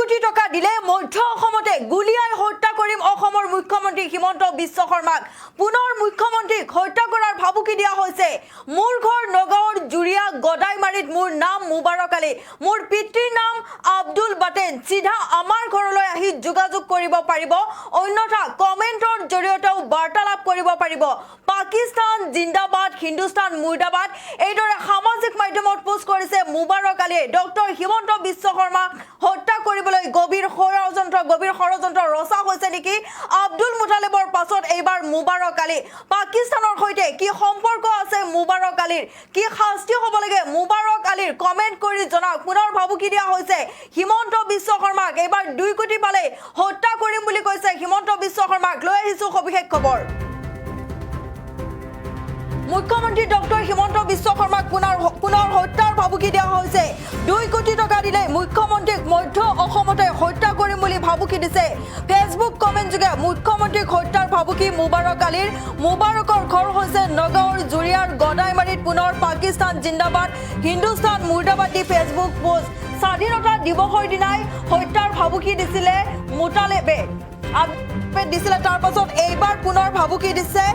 কোটি টকা দিলে মধ্য অসমতে গুলিয়াই হত্যা কৰিম অসমৰ মুখ্যমন্ত্ৰী হিমন্ত বিশ্ব শৰ্মাক পুনৰ মুখ্যমন্ত্ৰীক হত্যা কৰাৰ ভাবুকি দিয়া হৈছে মোৰ ঘৰ নগাঁৱৰ জুৰিয়া গদাইমাৰীত মোৰ নাম মুবাৰক আলী মোৰ পিতৃৰ নাম আব্দুল বাটেন সিধা আমাৰ ঘৰলৈ আহি যোগাযোগ কৰিব পাৰিব অন্যথা কমেন্টৰ জৰিয়তেও বাৰ্তালাপ কৰিব পাৰিব পাকিস্তান জিন্দাবাদ হিন্দুস্তান মুৰ্দাবাদ এইদৰে সামাজিক মাধ্যমত পোষ্ট কৰিছে মুবাৰক আলী ডক্টৰ হিমন্ত বিশ্ব শৰ্মা হত্যা কৰিবলৈ গভীৰ ষড়যন্ত্ৰ ৰচা হৈছে নেকি আব্দুল মুতালিবৰ পাছত এইবাৰ মুবাৰক আলী পাকিস্তানৰ সৈতে কি সম্পৰ্ক আছে মুবাৰক আলীৰ কি শাস্তি হ'ব লাগে মুবাৰক আলীৰ কমেন্ট কৰি জনাওক পুনৰ ভাবুকি দিয়া হৈছে হিমন্ত বিশ্ব শৰ্মাক এইবাৰ 2 কোটি পালে হত্যা কৰিম বুলি কৈছে হিমন্ত বিশ্ব শৰ্মাক লৈ আহিছো সবিশেষ খবৰ মুখ্যমন্ত্ৰী ডক্টৰ হিমন্ত বিশ্ব শৰ্মাক পুনৰ হত্যাৰ ভাবুকি দিয়া হৈছে 2 কোটি টকা দিলে মুখ্যমন্ত্ৰীক মধ্য অসমতে হত্যা কৰিম বুলি ভাবুকি দিছে ফেচবুক কমেন্ট যোগে মুখ্যমন্ত্ৰীক হত্যাৰ ভাবুকি মুবাৰক আলীৰ মুবাৰকৰ ঘৰ হৈছে নগাঁৱৰ জুৰিয়াৰ গদাইমাৰীত পুনৰ পাকিস্তান জিন্দাবাদ হিন্দুস্তান মুৰ্দাবাদ দি ফেচবুক পোষ্ট স্বাধীনতা দিৱসৰ দিনাই হত্যাৰ ভাবুকি দিছিলে মুতালেবে দিছিলে তাৰ পাছত এইবাৰ পুনৰ ভাবুকি দিছে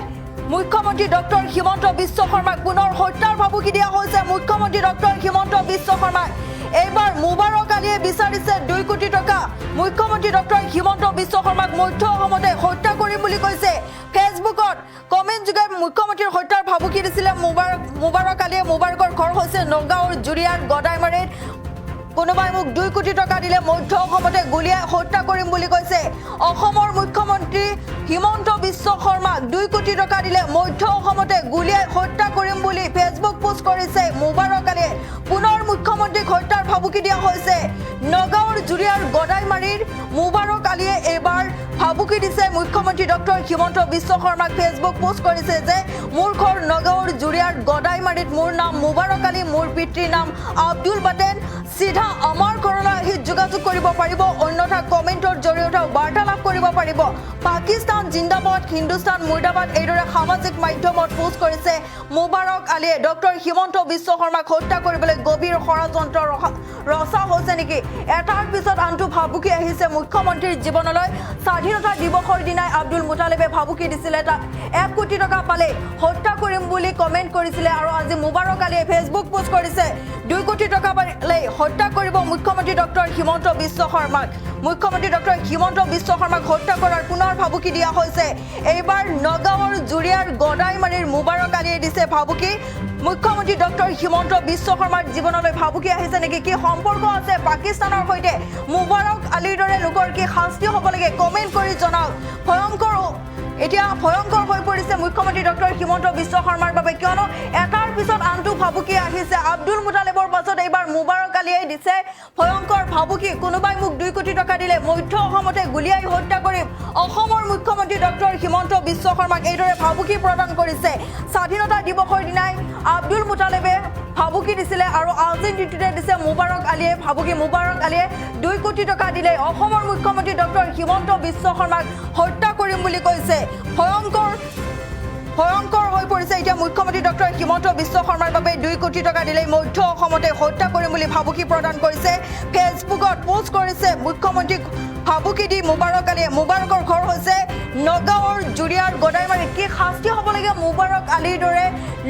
মুখ্যমন্ত্ৰী ডক্টৰ হিমন্ত বিশ্ব শৰ্মাক পুনৰ হত্যাৰ ভাবুকি দিয়া হৈছে মুখ্যমন্ত্ৰী ডক্টৰ হিমন্ত বিশ্ব শৰ্মাক এইবাৰ মুবাৰক আলীয়ে বিচাৰিছে 2 কোটি টকা মুখ্যমন্ত্ৰী ডক্টৰ হিমন্ত বিশ্ব শৰ্মাক মধ্য অসমতে হত্যা কৰিম বুলি কৈছে ফেচবুকত কমেন্ট যোগে মুখ্যমন্ত্ৰীৰ হত্যাৰ ভাবুকি দিছিলে মুবাৰক আলীয়ে মুবাৰকৰ ঘৰ হৈছে নগাঁৱৰ জুৰিয়াৰ গদাইমাৰীত কোনোবাই মোক 2 কোটি টকা দিলে মধ্য অসমতে গুলিয়াই হত্যা কৰিম বুলি কৈছে অসমৰ মুখ্যমন্ত্ৰী হিমন্ত বিশ্ব শৰ্মাক 2 কোটি টকা দিলে মধ্য অসমতে গুলিয়াই হত্যা কৰিম বুলি ফেচবুক পোষ্ট কৰিছে মুবাৰক আলীয়ে পুনৰ মুখ্যমন্ত্ৰীক হত্যাৰ ভাবুকি দিয়া হৈছে নগাঁৱৰ জুৰিয়াৰ গদাইমাৰীৰ মুবাৰক আলীয়ে এবাৰ ভাবুকি দিছে মুখ্যমন্ত্ৰী ডক্টৰ হিমন্ত বিশ্ব শৰ্মাক ফেচবুক পোষ্ট কৰিছে যে মোৰ ঘৰ নগাঁৱৰ জুৰিয়াৰ গদাইমাৰীত মোৰ নাম মুবাৰক আলী মোৰ পিতৃৰ নাম আব্দুল বাটেন সিধা আমাৰ ঘৰলৈ আহি যোগাযোগ কৰিব পাৰিব অন্যথা কমেন্টৰ জৰিয়তে বাৰ্তালাপ কৰিব পাৰিব পাকিস্তান জিন্দাবাদ হিন্দুস্তান মুৰ্দাবাদ এইদৰে সামাজিক মাধ্যমত পোষ্ট কৰিছে মুবাৰক আলীয়ে ডক্টৰ হিমন্ত বিশ্ব শৰ্মাক হত্যা কৰিবলৈ গভীৰ ষড়যন্ত্ৰ ৰচা হৈছে নেকি এটাৰ পিছত আনটো ভাবুকি আহিছে মুখ্যমন্ত্ৰীৰ জীৱনলৈ স্বাধীনতা দিৱসৰ দিনাই আব্দুল মুতালিবে ভাবুকি দিছিলে তাক 1 কোটি টকা পালে হত্যা কৰিম বুলি কমেন্ট কৰিছিলে আৰু আজি মুবাৰক আলীয়ে ফেচবুক পোষ্ট কৰিছে 2 কোটি টকা পালে হত্যা কৰিব মুখ্যমন্ত্ৰী ডক্টৰ হিমন্ত বিশ্ব শৰ্মাক মুখ্যমন্ত্ৰী ডক্টৰ হিমন্ত বিশ্ব শৰ্মাক হত্যা কৰাৰ পুনৰ ভাবুকি দিয়া হৈছে এইবাৰ নগাঁৱৰ জুৰিয়াৰ গদাইমাৰীৰ মুবাৰক আলীয়ে দিছে ভাবুকি মুখ্যমন্ত্ৰী ডক্টৰ হিমন্ত বিশ্ব শৰ্মাৰ জীৱনলৈ ভাবুকি আহিছে নেকি কি সম্পৰ্ক আছে পাকিস্তানৰ সৈতে মুবাৰক আলীৰ দৰে লোকৰ কি শাস্তি হ'ব লাগে কমেন্ট কৰি জনাওক ভয়ংকৰ হৈ পৰিছে মুখ্যমন্ত্ৰী ডক্টৰ হিমন্ত বিশ্ব শৰ্মাৰ বাবে কিয়নো এটাৰ পিছত আনটো ভাবুকি আহিছে আব্দুল মুতালিবৰ পাছত এইবাৰ মুবাৰক আলীয়ে দিছে ভয়ংকৰ ভাবুকি কোনোবাই মোক 2 কোটি টকা দিলে মধ্য অসমতে গুলিয়াই হত্যা কৰিম অসমৰ মুখ্যমন্ত্ৰী ডক্টৰ হিমন্ত বিশ্ব শৰ্মাক এইদৰে ভাবুকি প্ৰদান কৰিছে স্বাধীনতা দিৱসৰ দিনাই আব্দুল মুতালিবে ভাবুকি দিছিলে আৰু আজিৰ দিনটোতে দিছে মুবাৰক আলীয়ে ভাবুকি মুবাৰক আলীয়ে 2 কোটি টকা দিলে অসমৰ মুখ্যমন্ত্ৰী ডক্টৰ হিমন্ত বিশ্ব শৰ্মাক হত্যা কৰিম বুলি কৈছে ভয়ংকৰ হৈ পৰিছে এতিয়া মুখ্যমন্ত্ৰী ডক্টৰ হিমন্ত বিশ্ব শৰ্মাৰ বাবে 2 কোটি টকা দিলে মধ্য অসমতে হত্যা কৰিম বুলি ভাবুকি প্ৰদান কৰিছে ফেচবুকত পোষ্ট কৰিছে মুখ্যমন্ত্ৰীক ভাবুকি দি মুবাৰক আলীয়ে মুবাৰকৰ ঘৰ হৈছে নগাঁৱৰ জুৰিয়াৰ গদাইমাৰীত কি শাস্তি হ'ব লাগে মুবাৰক আলীৰ দৰে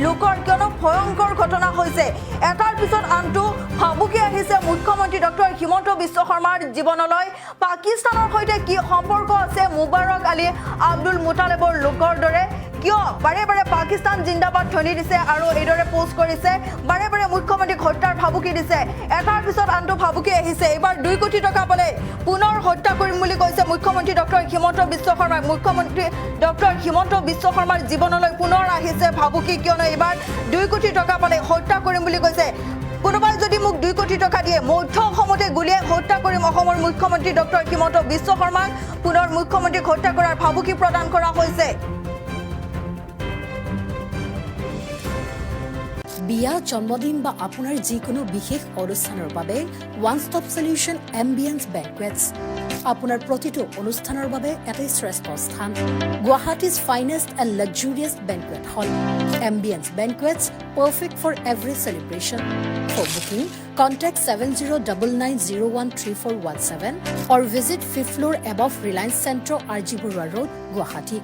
লোকৰ কিয়নো ভয়ংকৰ ঘটনা হৈছে এটাৰ পিছত আনটো ভাবুকি আহিছে মুখ্যমন্ত্ৰী ডক্টৰ হিমন্ত বিশ্ব শৰ্মাৰ জীৱনলৈ পাকিস্তানৰ সৈতে কি সম্পৰ্ক আছে মুবাৰক আলী আব্দুল মুতালিবৰ লোকৰ দৰে কিয় বাৰে বাৰে পাকিস্তান জিন্দাবাদ ধ্বনি দিছে আৰু এইদৰে পোষ্ট কৰিছে বাৰে বাৰে মুখ্যমন্ত্ৰীক হত্যাৰ ভাবুকি দিছে এটাৰ পিছত আনটো ভাবুকি আহিছে এইবাৰ 2 কোটি টকা পালে পুনৰ হত্যা কৰিম বুলি কৈছে মুখ্যমন্ত্ৰী ডক্টৰ হিমন্ত বিশ্ব শৰ্মা মুখ্যমন্ত্ৰী ডক্টৰ হিমন্ত বিশ্ব শৰ্মাৰ জীৱনলৈ পুনৰ আহিছে ভাবুকি কিয়নো এইবাৰ 2 কোটি টকা পালে হত্যা কৰিম বুলি কৈছে কোনোবাই যদি মোক 2 কোটি টকা দিয়ে মধ্য অসমতে গুলিয়াই হত্যা কৰিম অসমৰ মুখ্যমন্ত্ৰী ডক্টৰ হিমন্ত বিশ্ব শৰ্মাক পুনৰ মুখ্যমন্ত্ৰীক হত্যা কৰাৰ ভাবুকি প্ৰদান কৰা হৈছে বিয়া জন্মদিন বা আপোনাৰ যিকোনো বিশেষ অনুষ্ঠানৰ বাবে one stop solution ambience banquets আপোনাৰ প্ৰতিটো অনুষ্ঠানৰ বাবে এটাই শ্ৰেষ্ঠ স্থান Guwahati's finest and luxurious banquet hall ambience banquets perfect for every celebration. For booking, contact 7099013417 or visit 5th floor above Reliance Centro, RG Burwa Road, Guwahati.